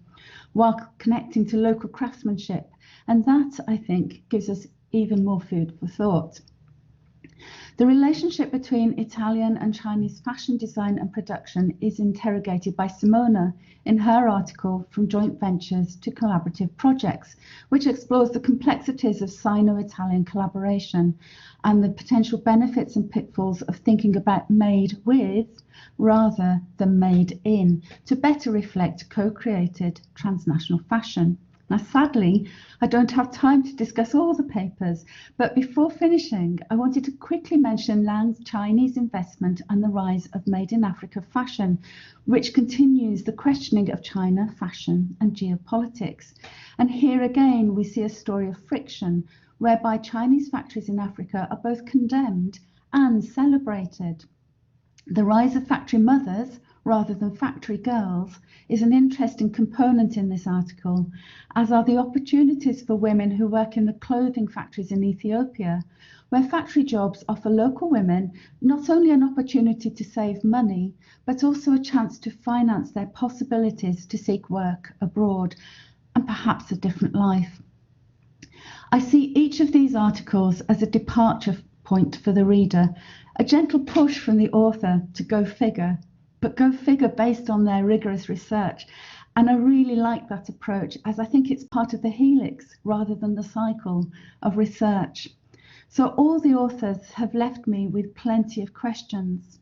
while connecting to local craftsmanship. And that, I think, gives us even more food for thought. The relationship between Italian and Chinese fashion design and production is interrogated by Simona in her article From Joint Ventures to Collaborative Projects, which explores the complexities of Sino-Italian collaboration and the potential benefits and pitfalls of thinking about made with rather than made in to better reflect co-created transnational fashion. Now, sadly, I don't have time to discuss all the papers, but before finishing, I wanted to quickly mention Lang's Chinese investment and the rise of Made in Africa fashion, which continues the questioning of China, fashion and geopolitics. And here again, we see a story of friction, whereby Chinese factories in Africa are both condemned and celebrated. The rise of factory mothers, rather than factory girls, is an interesting component in this article, as are the opportunities for women who work in the clothing factories in Ethiopia, where factory jobs offer local women not only an opportunity to save money, but also a chance to finance their possibilities to seek work abroad and perhaps a different life. I see each of these articles as a departure point for the reader, a gentle push from the author to go figure, but go figure based on their rigorous research. And I really like that approach, as I think it's part of the helix rather than the cycle of research. So all the authors have left me with plenty of questions.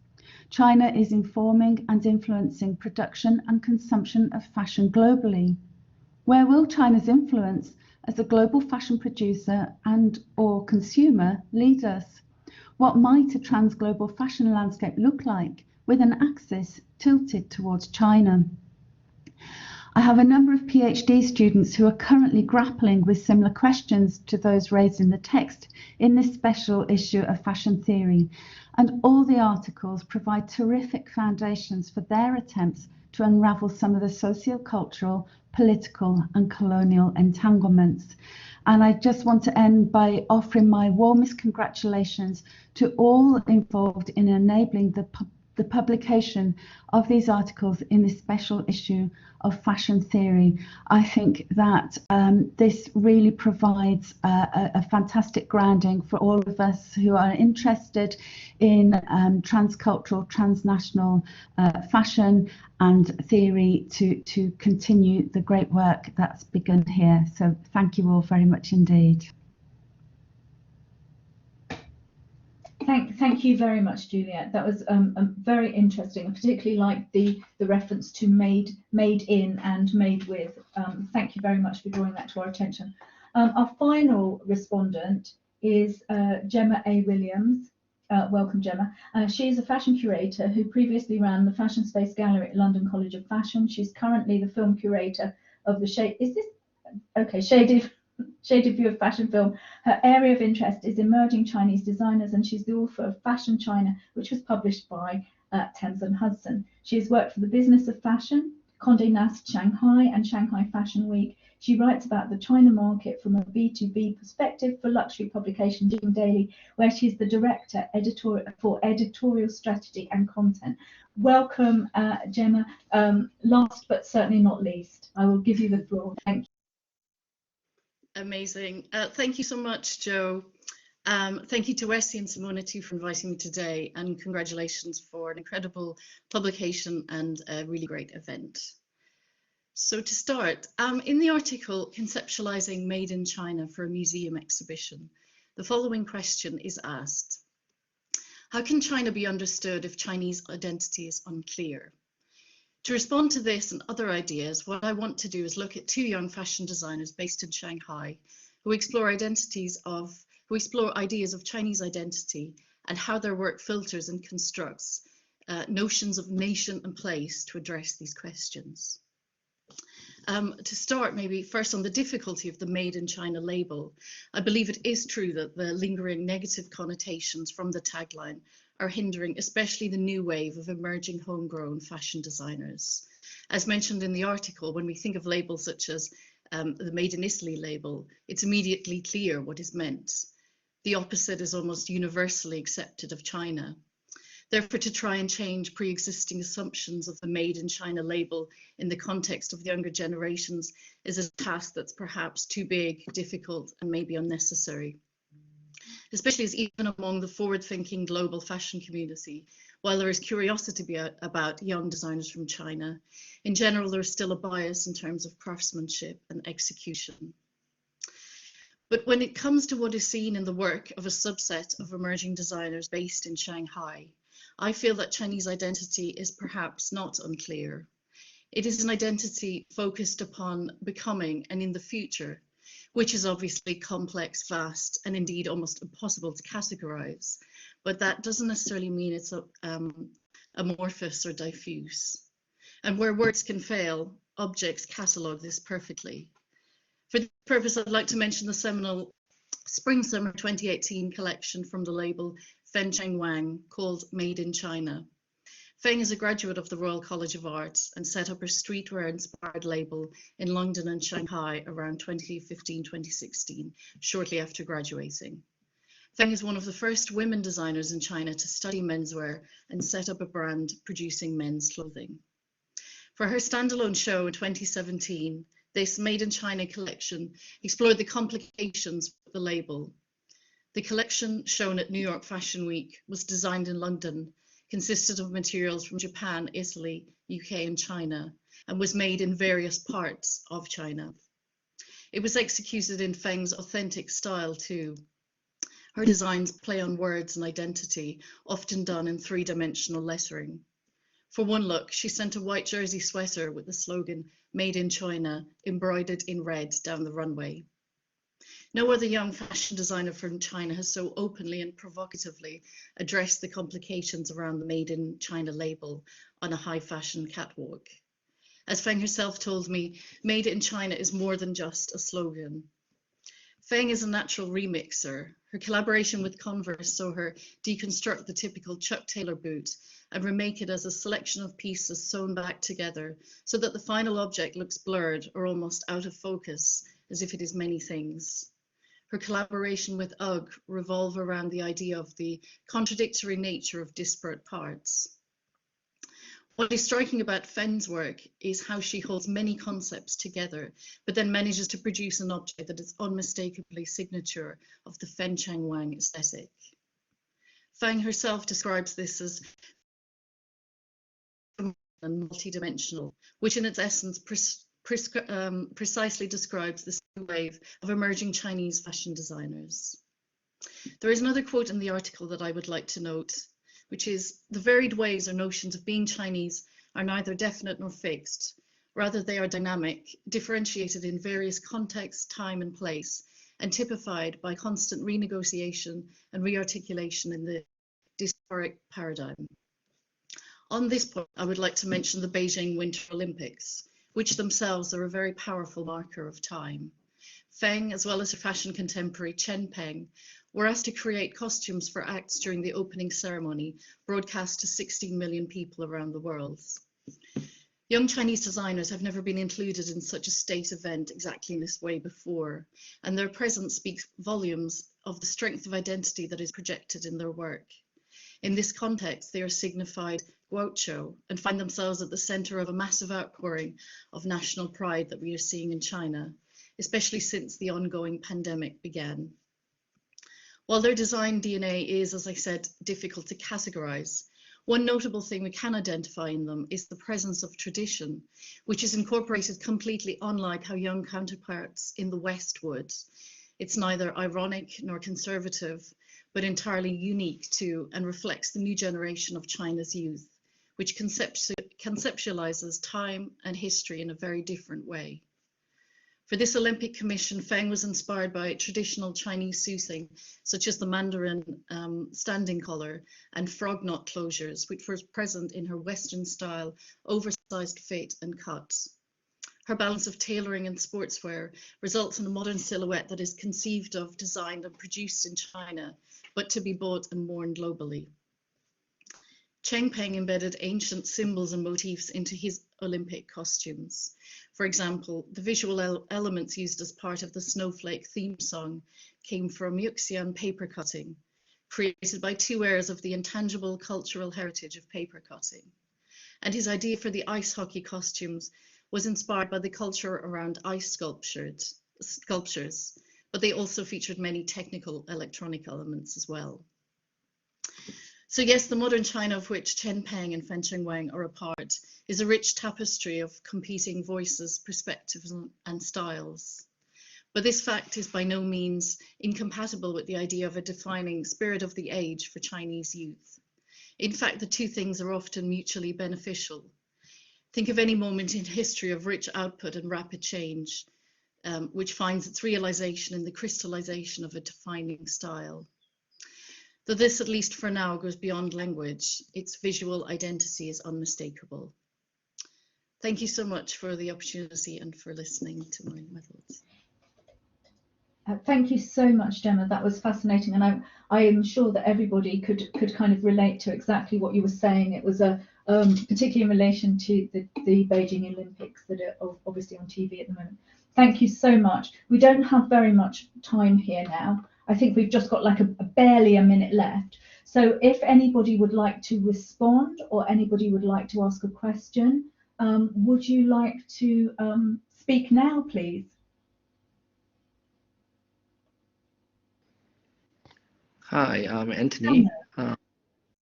China is informing and influencing production and consumption of fashion globally. Where will China's influence as a global fashion producer and or consumer lead us? What might a trans-global fashion landscape look like with an axis tilted towards China? I have a number of PhD students who are currently grappling with similar questions to those raised in the text in this special issue of Fashion Theory, and all the articles provide terrific foundations for their attempts to unravel some of the socio-cultural, political and colonial entanglements. And I just want to end by offering my warmest congratulations to all involved in enabling the publication of these articles in this special issue of Fashion Theory. I think that this really provides a fantastic grounding for all of us who are interested in transcultural, transnational fashion and theory to continue the great work that's begun here. So thank you all very much indeed. Thank you very much, Juliette. That was very interesting. I particularly like the reference to made in and made with. Thank you very much for drawing that to our attention. Our final respondent is Gemma A. Williams. Welcome, Gemma. She is a fashion curator who previously ran the Fashion Space Gallery at London College of Fashion. She's currently the film curator of the Shaded View of Fashion film. Her area of interest is emerging Chinese designers, and she's the author of Fashion China, which was published by Thames and Hudson. She has worked for the Business of Fashion, Condé Nast Shanghai, and Shanghai Fashion Week. She writes about the China market from a B2B perspective for luxury publication Jing Daily, where she's the director for editorial strategy and content. Welcome, Gemma. Last but certainly not least, I will give you the floor. Thank you. Amazing. Thank you so much, Jo. Thank you to Westy and Simona too for inviting me today, and congratulations for an incredible publication and a really great event. So to start, in the article Conceptualizing Made in China for a Museum Exhibition, the following question is asked: how can China be understood if Chinese identity is unclear? To respond to this and other ideas, what I want to do is look at two young fashion designers based in Shanghai who explore ideas of Chinese identity and how their work filters and constructs notions of nation and place to address these questions. To start, maybe first on the difficulty of the Made in China label, I believe it is true that the lingering negative connotations from the tagline are hindering especially the new wave of emerging homegrown fashion designers. As mentioned in the article, when we think of labels such as the Made in Italy label, it's immediately clear what is meant. The opposite is almost universally accepted of China. Therefore, to try and change pre-existing assumptions of the Made in China label in the context of younger generations is a task that's perhaps too big, difficult, and maybe unnecessary. Especially as even among the forward-thinking global fashion community, while there is curiosity about young designers from China, in general there is still a bias in terms of craftsmanship and execution. But when it comes to what is seen in the work of a subset of emerging designers based in Shanghai, I feel that Chinese identity is perhaps not unclear. It is an identity focused upon becoming and in the future, which is obviously complex, vast, and indeed almost impossible to categorize. But that doesn't necessarily mean it's amorphous or diffuse. And where words can fail, objects catalogue this perfectly. For this purpose, I'd like to mention the seminal Spring-Summer 2018 collection from the label Fencheng Wang called Made in China. Feng is a graduate of the Royal College of Arts and set up her streetwear-inspired label in London and Shanghai around 2015-2016, shortly after graduating. Feng is one of the first women designers in China to study menswear and set up a brand producing men's clothing. For her standalone show in 2017, this Made in China collection explored the complications of the label. The collection shown at New York Fashion Week was designed in London, consisted of materials from Japan, Italy, UK, and China, and was made in various parts of China. It was executed in Feng's authentic style too. Her designs play on words and identity, often done in three-dimensional lettering. For one look, she sent a white jersey sweater with the slogan "Made in China" embroidered in red down the runway. No other young fashion designer from China has so openly and provocatively addressed the complications around the Made in China label on a high fashion catwalk. As Feng herself told me, Made in China is more than just a slogan. Feng is a natural remixer. Her collaboration with Converse saw her deconstruct the typical Chuck Taylor boot and remake it as a selection of pieces sewn back together so that the final object looks blurred or almost out of focus, as if it is many things. Her collaboration with UGG revolve around the idea of the contradictory nature of disparate parts. What is striking about Feng's work is how she holds many concepts together, but then manages to produce an object that is unmistakably signature of the Fen Cheng Wang aesthetic. Feng herself describes this as multidimensional, which in its essence precisely describes this new wave of emerging Chinese fashion designers. There is another quote in the article that I would like to note, which is, "The varied ways or notions of being Chinese are neither definite nor fixed. Rather, they are dynamic, differentiated in various contexts, time and place, and typified by constant renegotiation and rearticulation in the diasporic paradigm." On this point, I would like to mention the Beijing Winter Olympics, which themselves are a very powerful marker of time. Feng, as well as her fashion contemporary Chen Peng, were asked to create costumes for acts during the opening ceremony, broadcast to 16 million people around the world. Young Chinese designers have never been included in such a state event exactly in this way before, and their presence speaks volumes of the strength of identity that is projected in their work. In this context, they are signified Guoqiu and find themselves at the center of a massive outpouring of national pride that we are seeing in China, especially since the ongoing pandemic began. While their design DNA is, as I said, difficult to categorize, one notable thing we can identify in them is the presence of tradition, which is incorporated completely unlike how young counterparts in the West would. It's neither ironic nor conservative, but entirely unique to and reflects the new generation of China's youth, which conceptualizes time and history in a very different way. For this Olympic commission, Feng was inspired by traditional Chinese soothing, such as the Mandarin standing collar and frog knot closures, which were present in her Western style, oversized fit and cut. Her balance of tailoring and sportswear results in a modern silhouette that is conceived of, designed and produced in China, but to be bought and worn globally. Chen Peng embedded ancient symbols and motifs into his Olympic costumes. For example, the visual elements used as part of the Snowflake theme song came from Yuxian paper cutting, created by two heirs of the intangible cultural heritage of paper cutting. And his idea for the ice hockey costumes was inspired by the culture around ice sculptures, but they also featured many technical electronic elements as well. So yes, the modern China of which Chen Peng and Fen Cheng Wang are a part is a rich tapestry of competing voices, perspectives, and styles. But this fact is by no means incompatible with the idea of a defining spirit of the age for Chinese youth. In fact, the two things are often mutually beneficial. Think of any moment in history of rich output and rapid change, which finds its realization in the crystallization of a defining style. Though this, at least for now, goes beyond language, its visual identity is unmistakable. Thank you so much for the opportunity and for listening to my thoughts. Thank you so much, Gemma. That was fascinating, and I am sure that everybody could kind of relate to exactly what you were saying. It was particularly in relation to the Beijing Olympics that are obviously on TV at the moment. Thank you so much. We don't have very much time here now. I think we've just got like barely a minute left. So if anybody would like to respond or anybody would like to ask a question, would you like to speak now, please? Hi, I'm Anthony.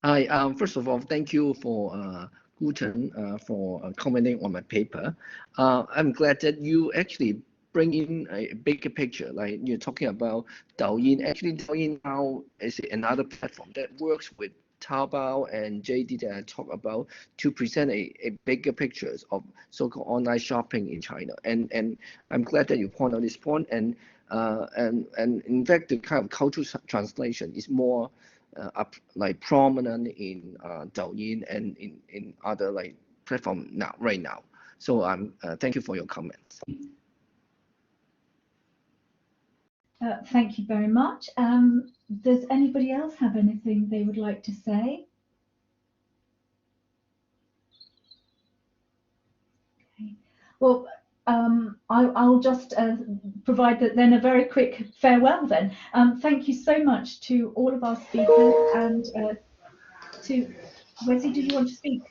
Hi, first of all, thank you for Guten for commenting on my paper. I'm glad that you actually bring in a bigger picture, like you're talking about Douyin. Actually, Douyin now is another platform that works with Taobao and JD that I talk about to present a bigger pictures of so-called online shopping in China. And I'm glad that you point out this point. And in fact, the kind of cultural translation is more like prominent in Douyin and in other like platform right now. So thank you for your comments. Thank you very much. Does anybody else have anything they would like to say? Okay. Well, I'll just provide then a very quick farewell then. Thank you so much to all of our speakers and to Wesley, did you want to speak?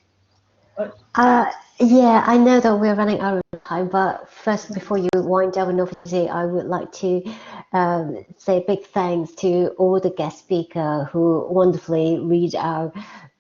Yeah, I know that we're running out of time, but first, before you wind down, obviously, I would like to say big thanks to all the guest speakers who wonderfully read our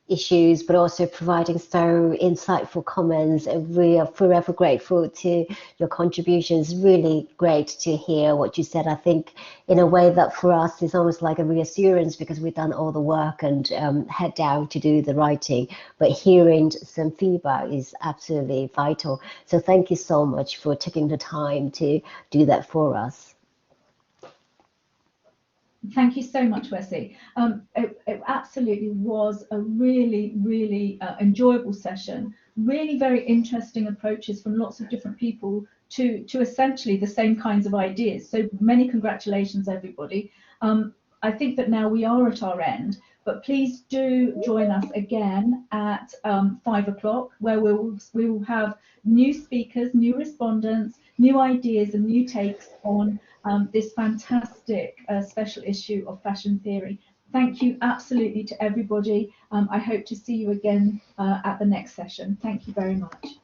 issues, but also providing so insightful comments. We are forever grateful to your contributions. Really great to hear what you said. I think in a way that for us is almost like a reassurance because we've done all the work and head down to do the writing, but hearing some feedback is absolutely vital. So thank you so much for taking the time to do that for us. Thank you so much, Wesley. It absolutely was a really, really enjoyable session. Really very interesting approaches from lots of different people to essentially the same kinds of ideas. So many congratulations, everybody. I think that now we are at our end, but please do join us again at 5 o'clock, where we will have new speakers, new respondents, new ideas and new takes on this fantastic special issue of fashion theory. Thank you absolutely to everybody. I hope to see you again at the next session. Thank you very much.